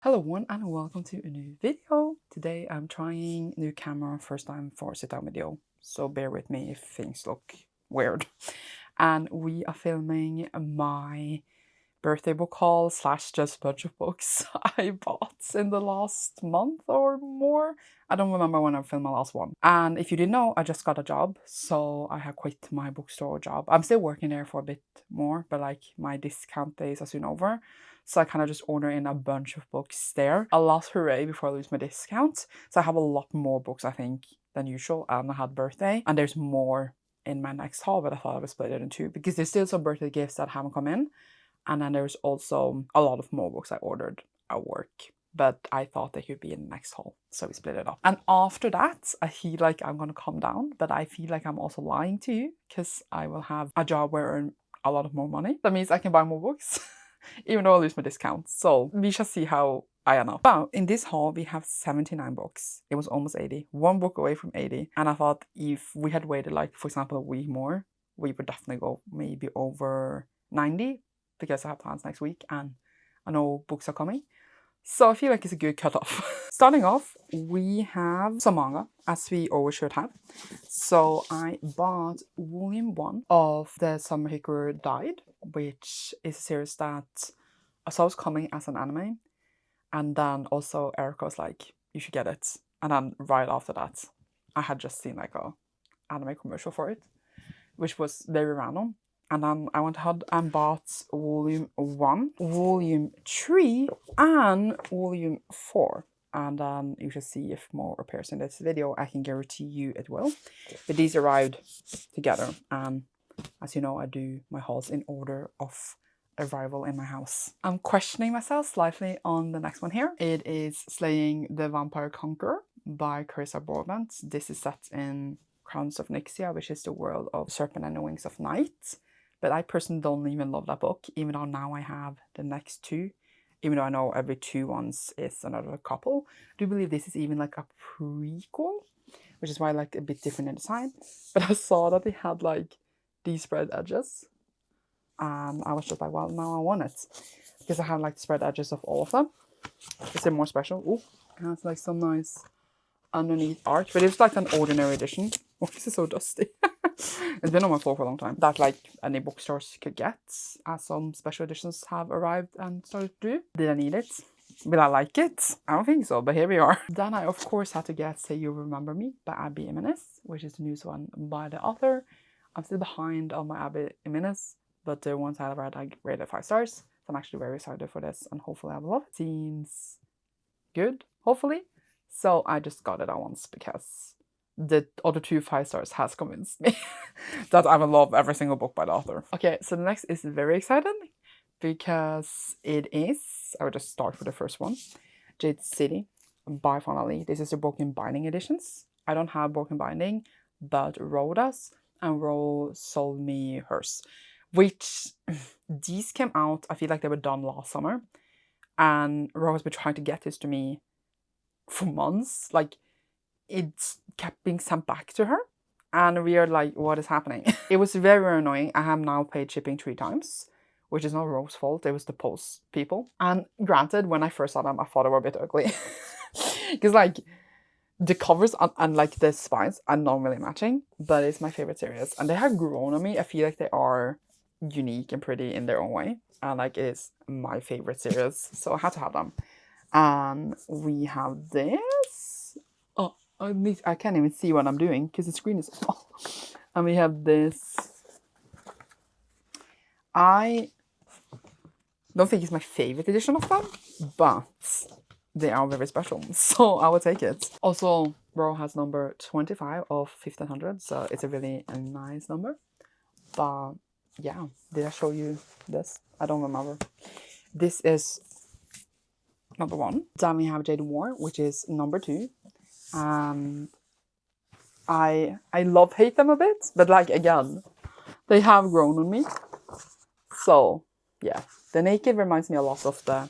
Hello everyone and welcome to a new video. Today I'm trying new camera first time for sit down video, so bear with me if things look weird. And we are filming my birthday book haul slash just bunch of books I bought in the last month or more. I don't remember when I filmed my last one. And if you didn't know, I just got a job, so I have quit my bookstore job. I'm still working there for a bit more, but like my discount days are soon over. So I kind of just order in a bunch of books there. A lot hooray before I lose my discount. So I have a lot more books, I think, than usual. And I had birthday. And there's more in my next haul, but I thought I would split it in two because there's still some birthday gifts that haven't come in. And then there's also a lot of more books I ordered at work, but I thought they could be in the next haul, so we split it up. And after that, I feel like I'm gonna calm down, but I feel like I'm also lying to you because I will have a job where I earn a lot of more money. That means I can buy more books, even though I lose my discount. So we shall see how I am now. But in this haul, we have 79 books. It was almost 80. One book away from 80. And I thought if we had waited, like, for example, a week more, we would definitely go maybe over 90. Because I have plans next week and I know books are coming. So I feel like it's a good cutoff. Starting off, we have some manga, as we always should have. So I bought volume 1 of The Summer Hikaru Died, which is a series that I saw was coming as an anime. And then also Erica was like, you should get it. And then right after that, I had just seen like a anime commercial for it, which was very random. And then I went ahead and bought volume 1, volume 3, and volume 4. And then you should see if more appears in this video. I can guarantee you it will. But these arrived together. And as you know, I do my hauls in order of arrival in my house. I'm questioning myself slightly on the next one here. It is Slaying the Vampire Conqueror by Carissa Broadbent. This is set in Crowns of Nyxia, which is the world of Serpent and the Wings of Night. But I personally don't even love that book, even though now I have the next two. Even though I know every 2 ones is another couple. I do believe this is even like a prequel, which is why I like a bit different in design. But I saw that they had like these spread edges. And I was just like, well, now I want it. Because I have like the spread edges of all of them. Is it more special? Oh, it has like some nice underneath art. But it's like an ordinary edition. Oh, this is so dusty. It's been on my floor for a long time. That like any bookstores could get, as some special editions have arrived and started to do. Did I need it? Will I like it? I don't think so, but here we are. Then I of course had to get Say You Remember Me by Abby Jimenez, which is the newest one by the author. I'm still behind on my Abby Jimenez, but the ones I read I rated 5 stars. So I'm actually very excited for this and hopefully I will love it. Seems good, hopefully. So I just got it at once because the other 2 5 stars has convinced me that I will love every single book by the author. Okay, so the next is very exciting because it is, I will just start with the first one, Jade City by Finally. This is the broken binding editions. I don't have broken binding, but Ro does, and Ro sold me hers, which these came out, I feel like they were done last summer, and Ro has been trying to get this to me for months. Like, it kept being sent back to her and we are like, what is happening? It was very, very annoying. I have now paid shipping 3 times, which is not Rose's fault. It was the post people. And granted, when I first saw them, I thought they were a bit ugly because like the covers and like the spines are not really matching, but it's my favorite series and they have grown on me. I feel like they are unique and pretty in their own way, and like it is my favorite series, so I had to have them. And we have this. Oh, I can't even see what I'm doing because the screen is small. And we have this. I don't think it's my favorite edition of them, but they are very special, so I will take it. Also, Ro has number 25 of 1500, so it's a really nice number. But yeah, did I show you this? I don't remember. This is number 1. Then we have Jade War, which is number 2. I love hate them a bit, but like again, they have grown on me. So yeah, the Naked reminds me a lot of the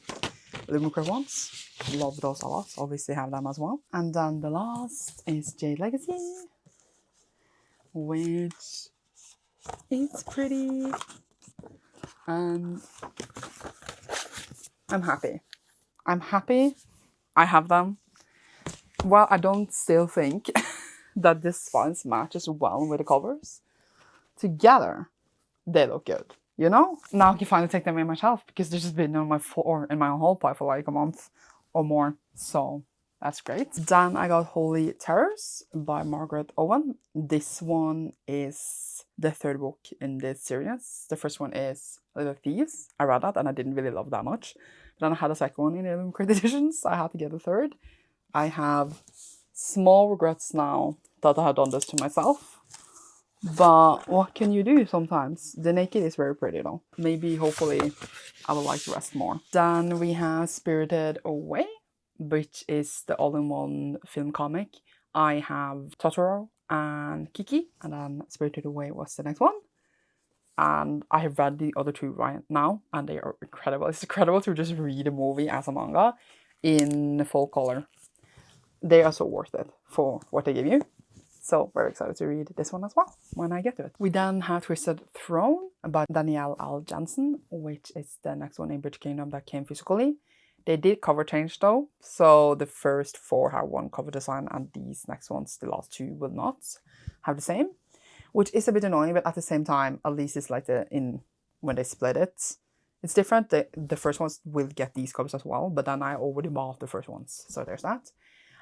Lumicrate ones. Love those a lot. Obviously have them as well. And then the last is Jade Legacy, which is pretty. And I'm happy. I'm happy I have them. Well, I don't still think that this spines matches well with the covers. Together, they look good. You know? Now I can finally take them in myself because they've just been on my floor in my whole pile for like a month or more. So that's great. Then I got Holy Terrors by Margaret Owen. This one is the third book in this series. The first one is Little Thieves. I read that and I didn't really love that much. But then I had a second one in the limited edition, so I had to get a third. I have small regrets now that I had done this to myself. But what can you do sometimes? The naked is very pretty though. Maybe, hopefully, I would like the rest more. Then we have Spirited Away, which is the all-in-one film comic. I have Totoro and Kiki, and then Spirited Away was the next one. And I have read the other two right now, and they are incredible. It's incredible to just read a movie as a manga in full color. They are so worth it for what they give you. So very excited to read this one as well when I get to it. We then have Twisted Throne by Danielle L. Jensen, which is the next one in British Kingdom that came physically. They did cover change though, so the first 4 have one cover design and these next ones, the last 2, will not have the same, which is a bit annoying, but at the same time, at least it's like when they split it, it's different. The first ones will get these covers as well, but then I already bought the first ones, so there's that.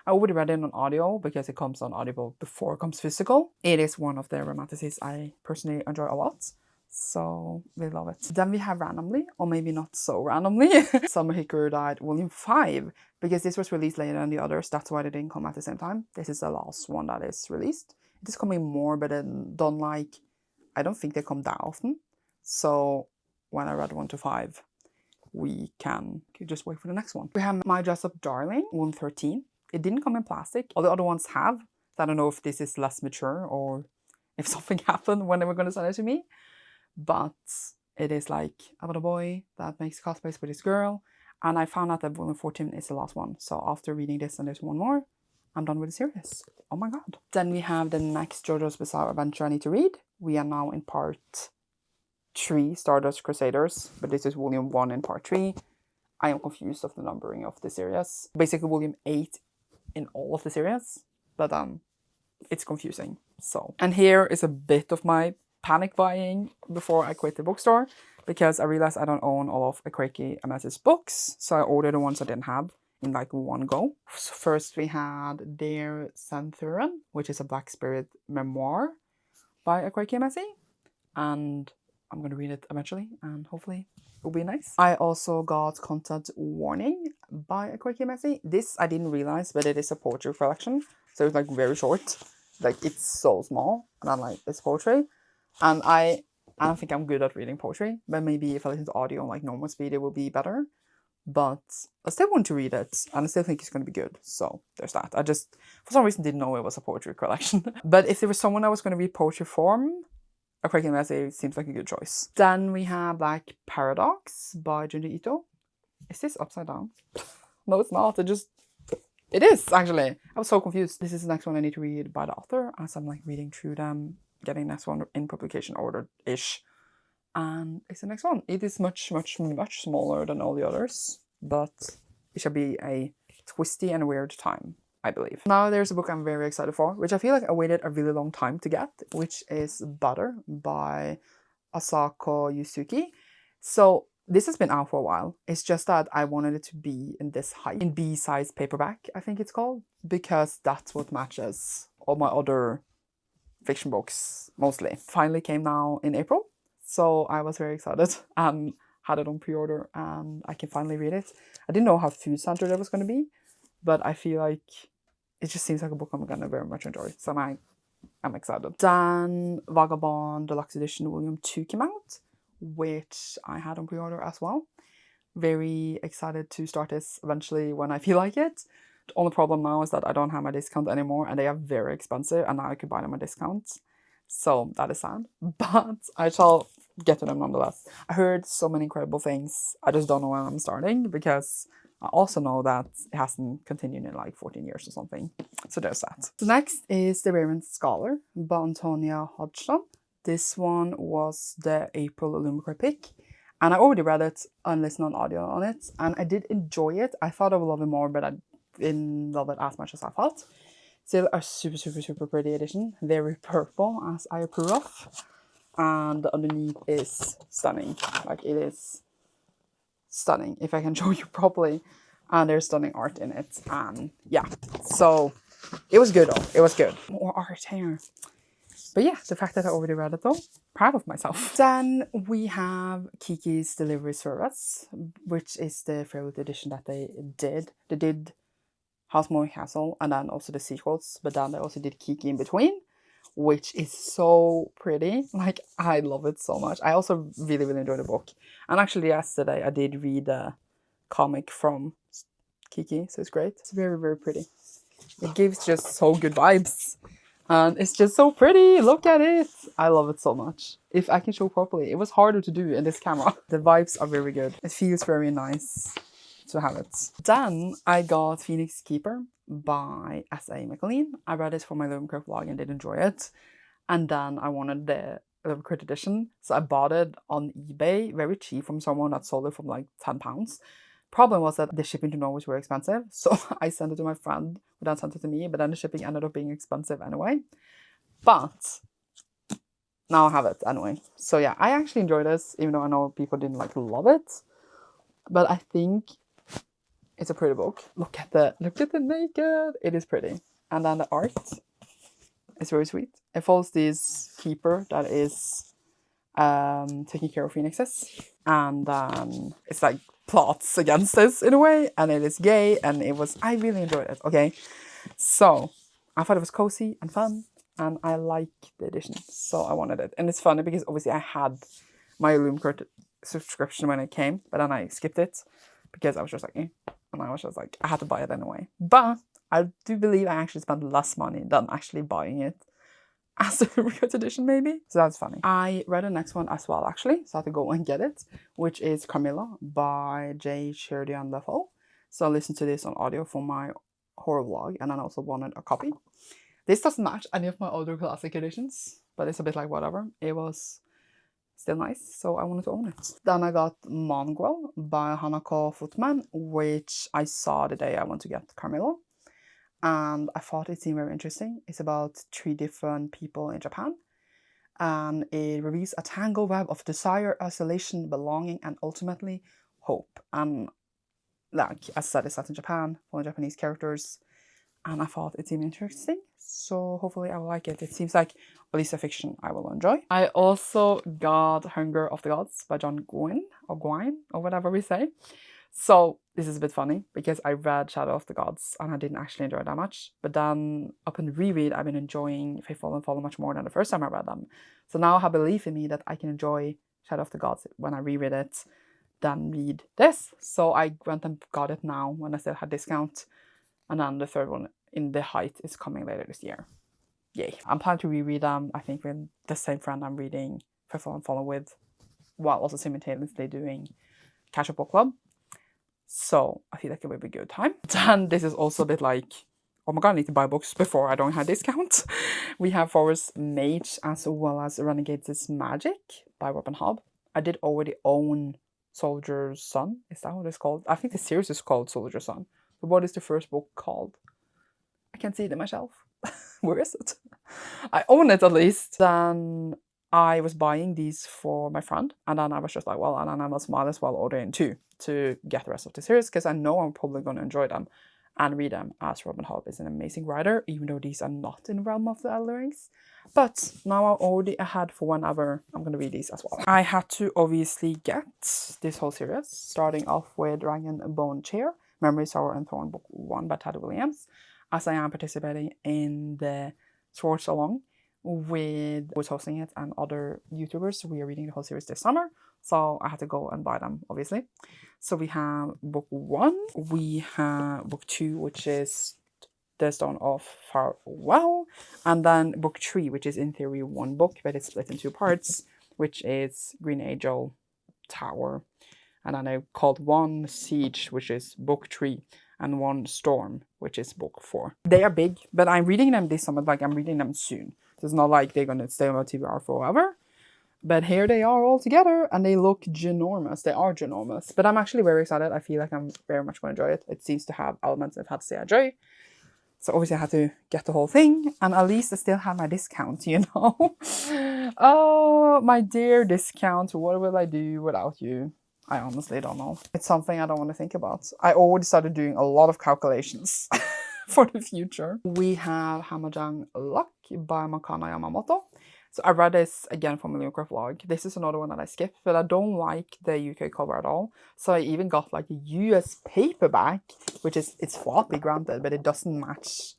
I already read it on audio because it comes on Audible before it comes physical. It is one of the romanticists I personally enjoy a lot, so we love it. Then we have randomly, or maybe not so randomly, Summer Hikaru Died Volume 5, because this was released later than the others. That's why they didn't come at the same time. This is the last one that is released. It is coming more, but then I don't think they come that often. So when I read 1 to 5, we can just wait for the next one. We have My Dress Up Darling 113. It didn't come in plastic. All the other ones have. So I don't know if this is less mature or if something happened when they were going to send it to me. But it is like about a boy that makes cosplays with his girl. And I found out that volume 14 is the last one. So after reading this and there's one more, I'm done with the series. Oh my god. Then we have the next JoJo's Bizarre Adventure I need to read. We are now in part 3, Stardust Crusaders. But this is volume 1 in part 3. I am confused of the numbering of the series. Basically volume 8 in all of the series, but it's confusing. So, and here is a bit of my panic buying before I quit the bookstore, because I realized I don't own all of Akreiki MS's books, so I ordered the ones I didn't have in like one go. So first we had Dear Santhuran, which is a Black Spirit memoir by Akreiki MS, and I'm gonna read it eventually, and hopefully it will be nice. I also got Content Warning by Akreiki MS. This I didn't realize, but it is a poetry collection, so it's like very short. Like it's so small, and I'm like, it's poetry, and I don't think I'm good at reading poetry, but maybe if I listen to audio on like normal speed, it will be better. But I still want to read it, and I still think it's going to be good. So there's that. I just, for some reason, didn't know it was a poetry collection. But if there was someone I was going to read poetry form, Akreiki MS seems like a good choice. Then we have like Paradox by Junji Ito. Is this upside down? No, it's not. It is actually. I was so confused. This is the next one I need to read by the author, as I'm like reading through them, getting the next one in publication order-ish. And it's the next one. It is much, much, much smaller than all the others, but it shall be a twisty and weird time, I believe. Now there's a book I'm very excited for, which I feel like I waited a really long time to get, which is Butter by Asako Yusuki. So this has been out for a while. It's just that I wanted it to be in this height, in B-size paperback, I think it's called, because that's what matches all my other fiction books, mostly. Finally came now in April. So I was very excited and had it on pre-order, and I can finally read it. I didn't know how food-centered it was going to be, but I feel like it just seems like a book I'm going to very much enjoy. So I'm excited. Then Vagabond Deluxe Edition Volume 2 came out, which I had on pre-order as well. Very excited to start this eventually when I feel like it. The only problem now is that I don't have my discount anymore, and they are very expensive, and now I could buy them at discounts. So that is sad, but I shall get to them nonetheless. I heard so many incredible things. I just don't know when I'm starting, because I also know that it hasn't continued in like 14 years or something. So there's that. So next is The Raven Scholar by Antonia Hodgson. This one was the April Illumicra pick, And I already read it and listened on audio on it, and I did enjoy it. I thought I would love it more, but I didn't love it as much as I thought. Still a super, super, super pretty edition. Very purple, as I approve of. And the underneath is stunning. Like, it is stunning, if I can show you properly. And there's stunning art in it. And yeah, so it was good though. It was good. More art here. But yeah, the fact that I already read it though, proud of myself. Then we have Kiki's Delivery Service, which is the favorite edition that they did. They did House Moving Castle and then also the sequels, but then they also did Kiki in between, which is so pretty. Like, I love it so much. I also really, really enjoy the book. And actually yesterday I did read a comic from Kiki, so it's great. It's very, very pretty. It gives just so good vibes. And it's just so pretty. Look at it. I love it so much. If I can show properly. It was harder to do in this camera. The vibes are very good. It feels very nice to have it. Then I got Phoenix Keeper by S.A. McLean. I read it for my Lovecraft vlog and did enjoy it. And then I wanted the Lovecraft edition. So I bought it on eBay, very cheap, from someone that sold it for like £10. Problem was that the shipping to Norway was very expensive, so I sent it to my friend, who then sent it to me, but then the shipping ended up being expensive anyway. But now I have it anyway. So yeah, I actually enjoyed this, even though I know people didn't like love it. But I think it's a pretty book. Look at the naked. It is pretty. And then the art is very sweet. It follows this keeper that is taking care of phoenixes, and it's like plots against this in a way, and it is gay, and I really enjoyed it. Okay, so I thought it was cozy and fun, and I like the edition, so I wanted it. And it's funny because obviously I had my Loomcart subscription when it came, but then I skipped it because I was just like, and I was just like, I had to buy it anyway. But I do believe I actually spent less money than actually buying it as a Loomcart edition, maybe. So that's funny. I read the next one as well, actually, so I had to go and get it, which is Carmilla by J. Sheridan Leffel. So I listened to this on audio for my horror vlog, and then I also wanted a copy. This doesn't match any of my other classic editions, but it's a bit like whatever. It was still nice, so I wanted to own it. Then I got Mongrel by Hanako Footman, which I saw the day I went to get Carmilla. And I thought it seemed very interesting. It's about 3 different people in Japan, and it reveals a tangled web of desire, isolation, belonging, and ultimately hope. And like I said, it's set in Japan, full of Japanese characters, and I thought it seemed interesting, so hopefully I will like it. It seems like at least a fiction I will enjoy. I also got Hunger of the Gods by John Gwynne, or whatever we say. So this is a bit funny because I read Shadow of the Gods and I didn't actually enjoy it that much. But then upon the reread, I've been enjoying Faithful and Follow much more than the first time I read them. So now I have belief in me that I can enjoy Shadow of the Gods when I reread it than read this. So I went and got it now when I still had discount. And then the third one, In the Height, is coming later this year. Yay. I'm planning to reread them, I think, with the same friend I'm reading Faithful and Follow with, while also simultaneously doing Catch Up Book Club. So I feel like it will be a good time. Then this is also a bit like, oh my god, I need to buy books before I don't have discount. We have Forest Mage as well as Renegades' Magic by Robin Hobb. I did already own Soldier's Son. Is that what it's called? I think the series is called Soldier's Son. But what is the first book called? I can't see it in my shelf. Where is it? I own it at least. Then I was buying these for my friend, and then I was just like, well, and then I might as well order in 2 to get the rest of the series, because I know I'm probably going to enjoy them and read them, as Robin Hobb is an amazing writer, even though these are not in the realm of the Elder Rings. But now I'm already ahead for whenever I'm going to read these as well. I had to obviously get this whole series, starting off with Dragon Bone Chair, Memory, Sorrow and Thorn Book 1 by Ted Williams, as I am participating in the Swords Along with who's hosting it and other YouTubers. We are reading the whole series this summer, so I had to go and buy them, obviously. So we have book 1, we have book 2, which is The Stone of Farewell, and then book 3, which is in theory 1 book, but it's split in 2 parts, which is Green Angel Tower, and then I called 1 Siege, which is book 3, and 1 Storm, which is book 4. They are big, but I'm reading them this summer, like I'm reading them soon. So it's not like they're gonna stay on my TBR forever. But here they are all together and they look ginormous. They are ginormous. But I'm actually very excited. I feel like I'm very much going to enjoy it. It seems to have elements of Fantasy I enjoy. So obviously I had to get the whole thing. And at least I still have my discount, you know. Oh, my dear discount. What will I do without you? I honestly don't know. It's something I don't want to think about. I already started doing a lot of calculations for the future. We have Hamajang Luck by Makana Yamamoto. So I read this again from a Lucre vlog. This is another one that I skipped, but I don't like the UK cover at all. So I even got like a US paperback, which is, it's floppy granted, but it doesn't match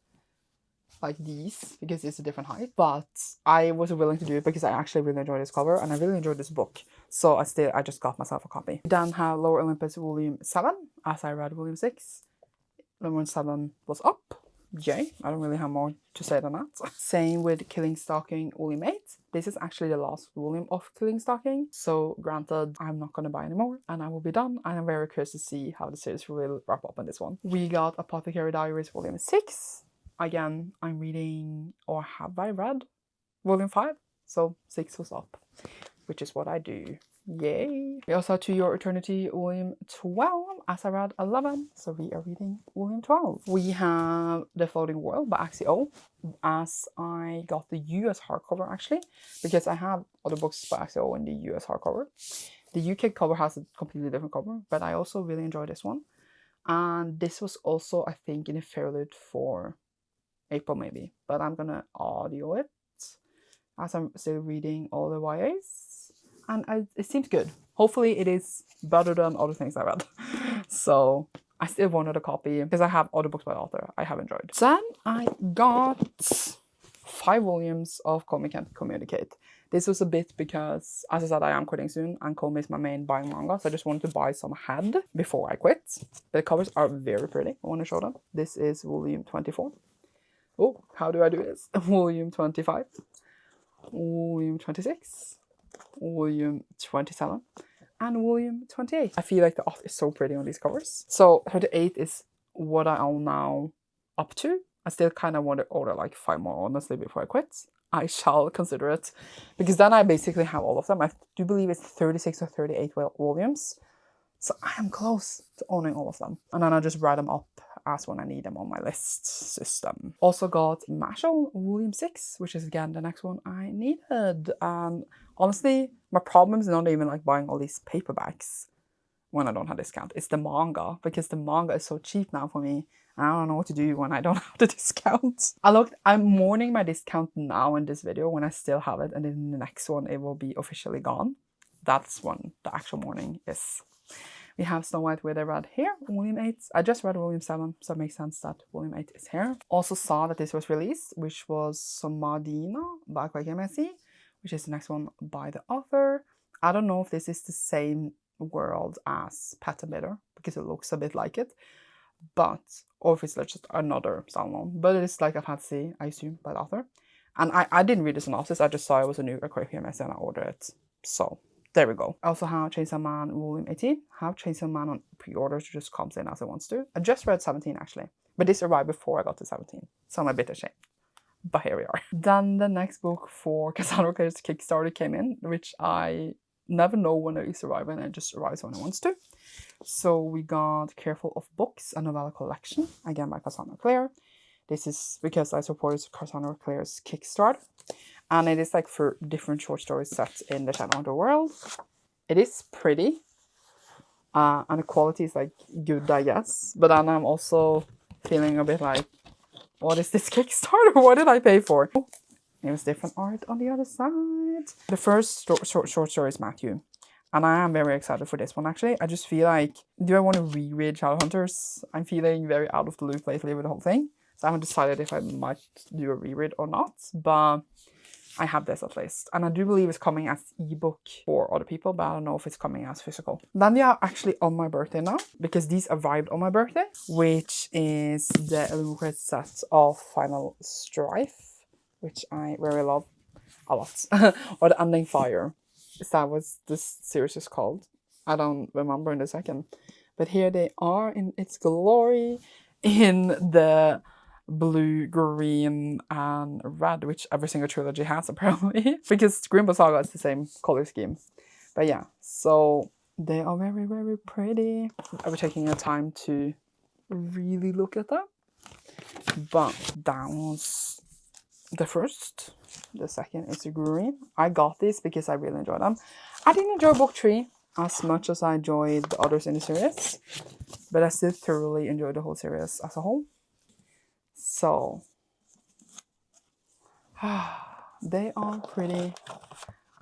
like these because it's a different height. But I was willing to do it because I actually really enjoyed this cover and I really enjoyed this book. So I just got myself a copy. Then have Lower Olympus Volume 7, as I read Volume 6. Volume 7 was up. Yay, I don't really have more to say than that. Same with Killing Stalking Volume 8. This is actually the last volume of Killing Stalking. So granted, I'm not going to buy anymore and I will be done. And I'm very curious to see how the series will wrap up in this one. We got Apothecary Diaries Volume 6. Again, I'm reading, or have I read, Volume 5. So 6 was up, which is what I do. Yay! We also have To Your Eternity Volume 12, as I read 11, so we are reading Volume 12. We have The Floating World by Axie O, as I got the US hardcover actually, because I have other books by Axie O in the US hardcover. The UK cover has a completely different cover, but I also really enjoyed this one. And this was also, I think, in a Fairlit for April maybe, but I'm gonna audio it, as I'm still reading all the YAs. And it seems good. Hopefully it is better than other things I read. So I still wanted a copy because I have other books by the author I have enjoyed. Then I got 5 volumes of Komi Can't Communicate. This was a bit because, as I said, I am quitting soon and Komi is my main buying manga. So I just wanted to buy some ahead before I quit. The covers are very pretty. I want to show them. This is volume 24. Oh, how do I do this? Volume 25. Volume 26. Volume 27 and volume 28. I feel like the art is so pretty on these covers. So 38 is what I own now up to. I still kind of want to order like 5 more honestly before I quit. I shall consider it because then I basically have all of them. I do believe it's 36 or 38 volumes. So I am close to owning all of them. And then I just write them up as when I need them on my list system. Also got Mashal Volume 6, which is again the next one I needed. And honestly, my problem is not even like buying all these paperbacks when I don't have discount. It's the manga, because the manga is so cheap now for me. And I don't know what to do when I don't have the discount. I'm mourning my discount now in this video when I still have it, and in the next one it will be officially gone. That's when the actual mourning is. We have Snow White with a Red Hair, Volume 8. I just read Volume 7, so it makes sense that Volume 8 is here. Also saw that this was released, which was Somadina by Kwekemesi, which is the next one by the author. I don't know if this is the same world as Pet and Bitter, because it looks a bit like it, but, or if it's just another standalone. But it is like a fantasy, I assume, by the author. And I didn't read the synopsis, I just saw it was a new Kwekemesi and I ordered it. So there we go. I also have Chainsaw Man Volume 18. Have Chainsaw Man on pre-order, it just comes in as it wants to. I just read 17 actually, but this arrived before I got to 17. So I'm a bit ashamed. But here we are. Then the next book for Cassandra Clare's Kickstarter came in, which I never know when it is arriving, and it just arrives when it wants to. So we got Careful of Books, a novella collection, again by Cassandra Clare. This is because I supported Cassandra Clare's Kickstarter. And it is like for different short stories set in the Shadow Underworld. It is pretty. And the quality is like good, I guess. But then I'm also feeling a bit like, what is this Kickstarter? What did I pay for? Oh, it was different art on the other side. The first short story is Matthew. And I am very excited for this one actually. I just feel like, do I want to reread Shadowhunters? I'm feeling very out of the loop lately with the whole thing. So I haven't decided if I might do a reread or not. But I have this at least. And I do believe it's coming as ebook for other people, but I don't know if it's coming as physical. Then they are actually on my birthday now, because these arrived on my birthday, which is the Illuminated set of Final Strife, which I really love a lot. Or The Ending Fire. Is that what this series is called? I don't remember in a second. But here they are in its glory, in the blue, green, and red, which every single trilogy has apparently, because Green Saga is the same color scheme. But yeah, so they are very, very pretty. I'll be taking the time to really look at them. But that was the first. The second is the green. I got this because I really enjoyed them. I didn't enjoy book 3 as much as I enjoyed the others in the series, but I still thoroughly enjoyed the whole series as a whole. So they are pretty,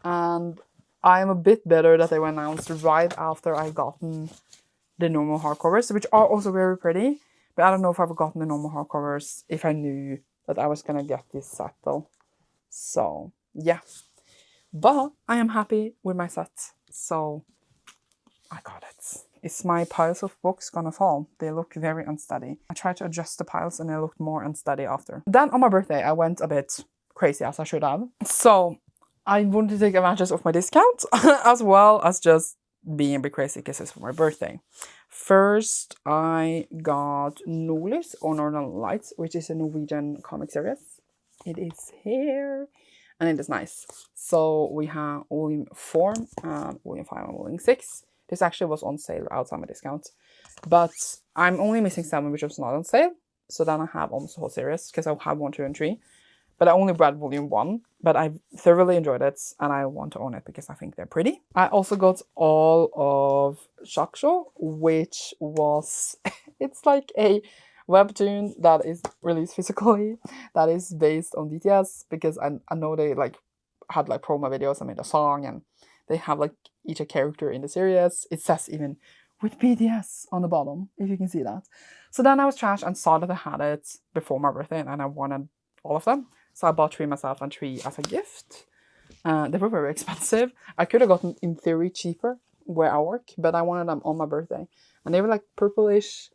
and I am a bit better that they were announced right after I gotten the normal hardcovers, which are also very pretty. But I don't know if I've gotten the normal hardcovers if I knew that I was gonna get this set though. So yeah, but I am happy with my set. So I got it. Is my piles of books gonna fall? They look very unsteady. I tried to adjust the piles and they looked more unsteady after. Then on my birthday, I went a bit crazy as I should have. So I wanted to take advantage of my discount as well as just being a bit crazy because it's for my birthday. First, I got Nordlys or Northern Lights, which is a Norwegian comic series. It is here and it is nice. So we have volume 4, volume 5 and volume 6. This actually was on sale outside my discount. But I'm only missing 7, which was not on sale. So then I have almost the whole series because I have 1, 2, and 3. But I only read volume 1. But I thoroughly enjoyed it and I want to own it because I think they're pretty. I also got all of Shaksho, which was... it's like a webtoon that is released physically, that is based on BTS, because I know they like had like promo videos and made a song, and they have like each a character in the series. It says even with BTS on the bottom, if you can see that. So then I was trash and saw that I had it before my birthday and I wanted all of them. So I bought 3 myself and 3 as a gift. They were very expensive. I could have gotten in theory cheaper where I work, but I wanted them on my birthday. And they were like purplish.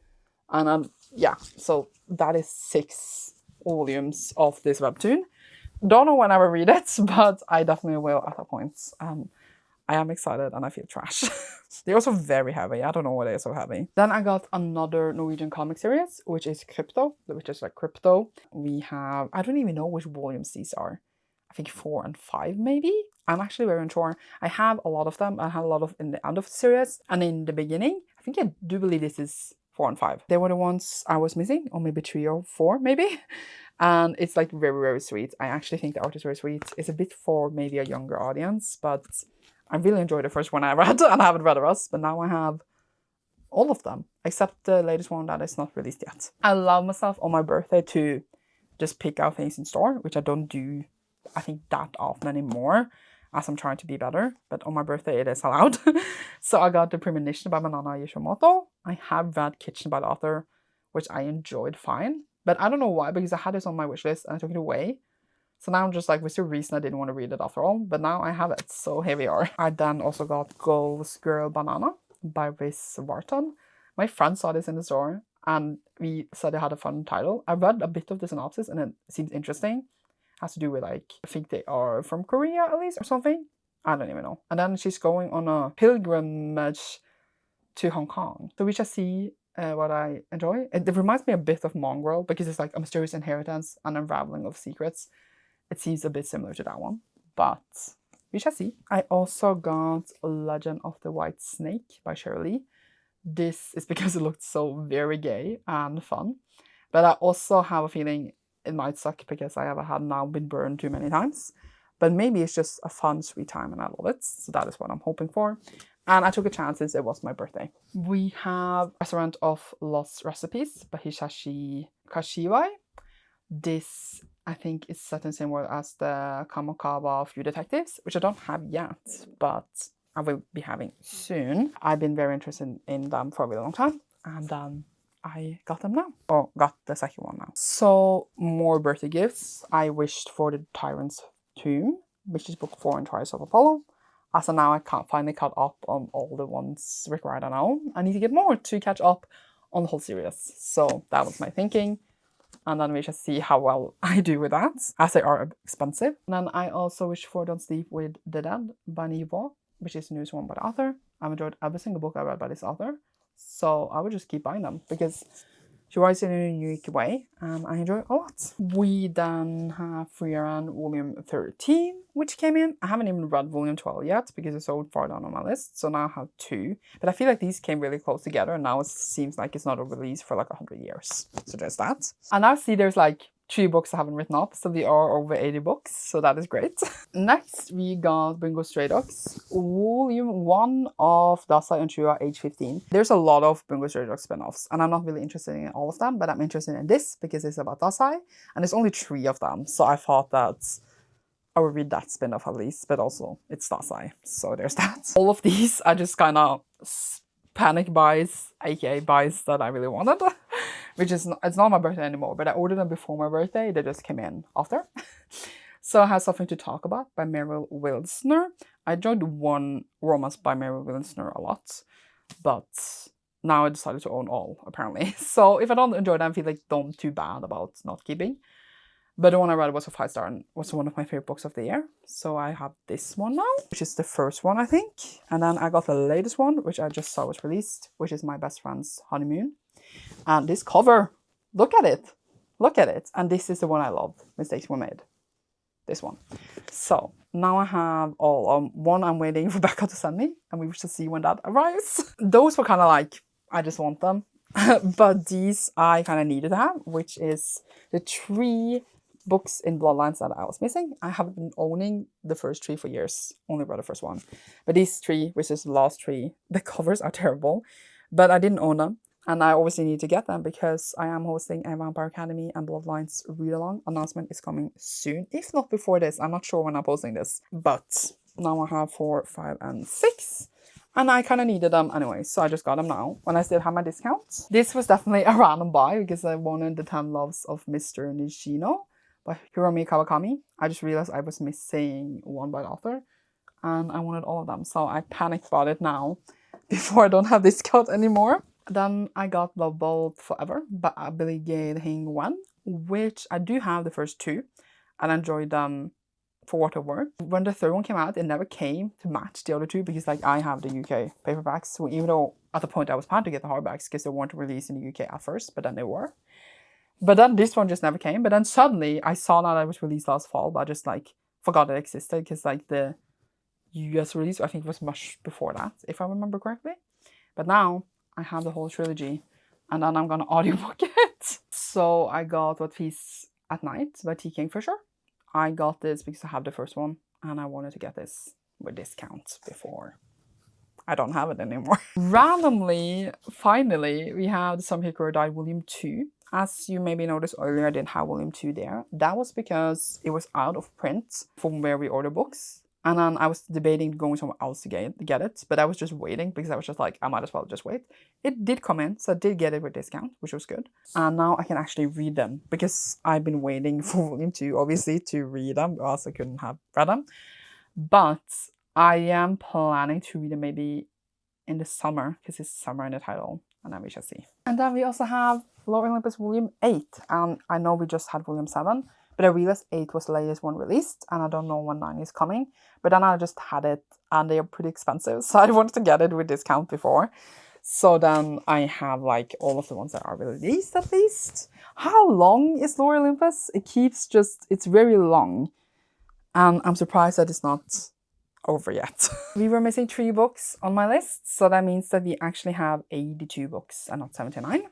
And yeah, so that is 6 volumes of this webtoon. Don't know when I will read it, but I definitely will at a point. I am excited and I feel trash. They're also very heavy. I don't know why they're so heavy. Then I got another Norwegian comic series, which is Crypto, which is like crypto. We have, I don't even know which volumes these are. I think 4 and 5 maybe? I'm actually very unsure. I have a lot of them. I have a lot of in the end of the series and in the beginning. I think I do believe this is 4 and 5. They were the ones I was missing, or maybe 3 or 4 maybe. And it's like very, very sweet. I actually think the art is very sweet. It's a bit for maybe a younger audience, but I really enjoyed the first one I read, and I haven't read the rest, but now I have all of them, except the latest one that is not released yet. I allow myself on my birthday to just pick out things in store, which I don't do, I think, that often anymore, as I'm trying to be better, but on my birthday it is allowed. So I got The Premonition by Manana Yoshimoto. I have read Kitchen by the Author, which I enjoyed fine, but I don't know why, because I had this on my wishlist and I took it away. So now I'm just like, what's the reason I didn't want to read it after all? But now I have it, so here we are. I then also got Ghost Girl Banana by Riz Wharton. My friend saw this in the store and we said it had a fun title. I read a bit of the synopsis and it seems interesting. It has to do with like, I think they are from Korea at least or something. I don't even know. And then she's going on a pilgrimage to Hong Kong. So we shall see what I enjoy. It reminds me a bit of Mongrel because it's like a mysterious inheritance and unraveling of secrets. It seems a bit similar to that one, but we shall see. I also got Legend of the White Snake by Shirley. This is because it looked so very gay and fun, but I also have a feeling it might suck because I have now been burned too many times. But maybe it's just a fun, sweet time and I love it. So that is what I'm hoping for. And I took a chance since it was my birthday. We have Restaurant of Lost Recipes by Hisashi Kashiwai. This, I think, is set in the same world as the Kamokawa Few Detectives, which I don't have yet, but I will be having soon. I've been very interested in them for a really long time, and I got them now. Or got the second one now. So, more birthday gifts. I wished for the Tyrant's Tomb, which is book 4 in Trials of Apollo. As of now, I can't finally caught up on all the ones required now. I need to get more to catch up on the whole series. So that was my thinking. And then we shall see how well I do with that, as they are expensive. And then I also wish for Don't Sleep with the Dead by Nivo, which is the newest one by the author. I've enjoyed every single book I read by this author. So I would just keep buying them because She writes in a unique way, and I enjoy it a lot. We then have Free Around Volume 13, which came in. I haven't even read Volume 12 yet because it's so far down on my list, so now I have 2. But I feel like these came really close together, and now it seems like it's not a release for like 100 years. So there's that. And I see there's like 3 books I haven't written up, so we are over 80 books, so that is great. Next, we got Bungo Stray Dogs, Volume 1 of Dasai and Chua, age 15. There's a lot of Bungo Stray Dogs spin-offs, and I'm not really interested in all of them, but I'm interested in this because it's about Dasai, and there's only 3 of them, so I thought that I would read that spin-off at least, but also it's Dasai, so there's that. All of these are just kind of panic buys, aka buys that I really wanted, which is it's not my birthday anymore, but I ordered them before my birthday. They just came in after. So I have Something to Talk About by Meryl Wilsner. I enjoyed one romance by Meryl Wilsner a lot, but now I decided to own all, apparently. So if I don't enjoy them, I feel like I'm too bad about not keeping. But the one I read was a 5-star and was one of my favorite books of the year. So I have this one now, which is the first one, I think. And then I got the latest one, which I just saw was released, which is My Best Friend's Honeymoon. And this cover, look at it. Look at it. And this is the one I love. Mistakes Were Made. This one. So now I have all. One I'm waiting for Becca to send me, and we shall see when that arrives. Those were kind of like, I just want them. But these I kind of needed to have, which is the 3 books in Bloodlines that I was missing. I haven't been owning the first 3 for years. Only read the first one. But these 3, which is the last 3, the covers are terrible. But I didn't own them. And I obviously need to get them because I am hosting a Vampire Academy and Bloodlines read-along. Announcement is coming soon. If not before this. I'm not sure when I'm posting this. But now I have 4, 5, and 6. And I kind of needed them anyway, so I just got them now when I still have my discount. This was definitely a random buy because I wanted The 10 Loves of Mr. Nishino by Hiromi Kawakami. I just realized I was missing one by the author, and I wanted all of them, so I panic bought it now before I don't have discount anymore. Then I got Love Boat Forever by Abigail Hing Wen, which I do have the first 2, and I enjoyed them for what they were. When the 3rd one came out, it never came to match the other 2 because like I have the UK paperbacks, so even though at the point I was planning to get the hardbacks because they weren't released in the UK at first, but then they were. But then this one just never came. But then suddenly I saw that it was released last fall, but I just like forgot it existed because like the US release I think was much before that, if I remember correctly. But now I have the whole trilogy, and then I'm gonna audiobook it. So I got What Feasts at Night by T. Kingfisher. I got this because I have the first one, and I wanted to get this with discount before I don't have it anymore. Randomly, finally, we have The Some Hikaru Died Volume 2. As you maybe noticed earlier, I didn't have Volume 2 there. That was because it was out of print from where we order books. And then I was debating going somewhere else to get it, but I was just waiting because I was just like, I might as well just wait. It did come in, so I did get it with discount, which was good. And now I can actually read them because I've been waiting for Volume 2, obviously, to read them, or else I couldn't have read them. But I am planning to read them maybe in the summer because it's summer in the title, and then we shall see. And then we also have Lord Olympus Volume 8, and I know we just had Volume 7. But I realized 8 was the latest one released, and I don't know when 9 is coming. But then I just had it, and they are pretty expensive, so I wanted to get it with discount before. So then I have like all of the ones that are released at least. How long is Lord Olympus? It keeps it's very long. And I'm surprised that it's not over yet. We were missing 3 books on my list, so that means that we actually have 82 books and not 79.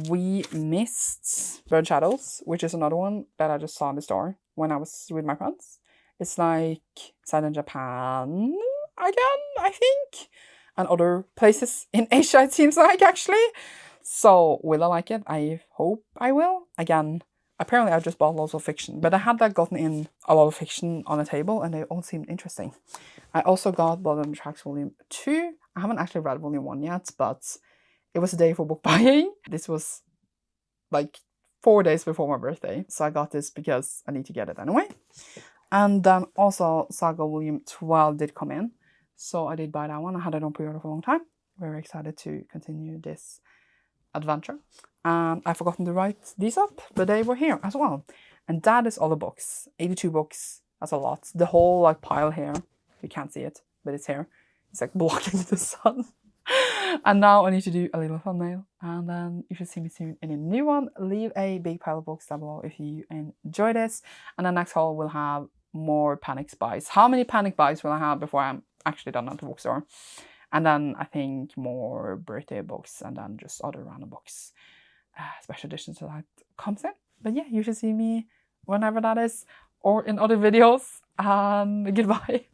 We missed Bird Shadows, which is another one that I just saw in the store when I was with my friends. It's like set in Japan again, I think, and other places in Asia, it seems like, actually. So will I like it? I hope I will. Again, apparently I just bought lots of fiction, but I had like gotten in a lot of fiction on the table and they all seemed interesting. I also got Blood on the Tracks Volume 2. I haven't actually read Volume 1 yet, but it was a day for book buying. This was like 4 days before my birthday. So I got this because I need to get it anyway. And then also Saga Volume 12 did come in. So I did buy that one. I had it on pre-order for a long time. Very excited to continue this adventure. And I've forgotten to write these up, but they were here as well. And that is all the books. 82 books. That's a lot. The whole like pile here. You can't see it, but it's here. It's like blocking the sun. And now I need to do a little thumbnail, and then you should see me soon in a new one. Leave a big pile of books down below if you enjoy this, and the next haul will have more panic buys. How many panic buys will I have before I'm actually done at the bookstore? And then I think more birthday books, and then just other random books, special editions so that comes in. But yeah, you should see me whenever that is, or in other videos, and goodbye.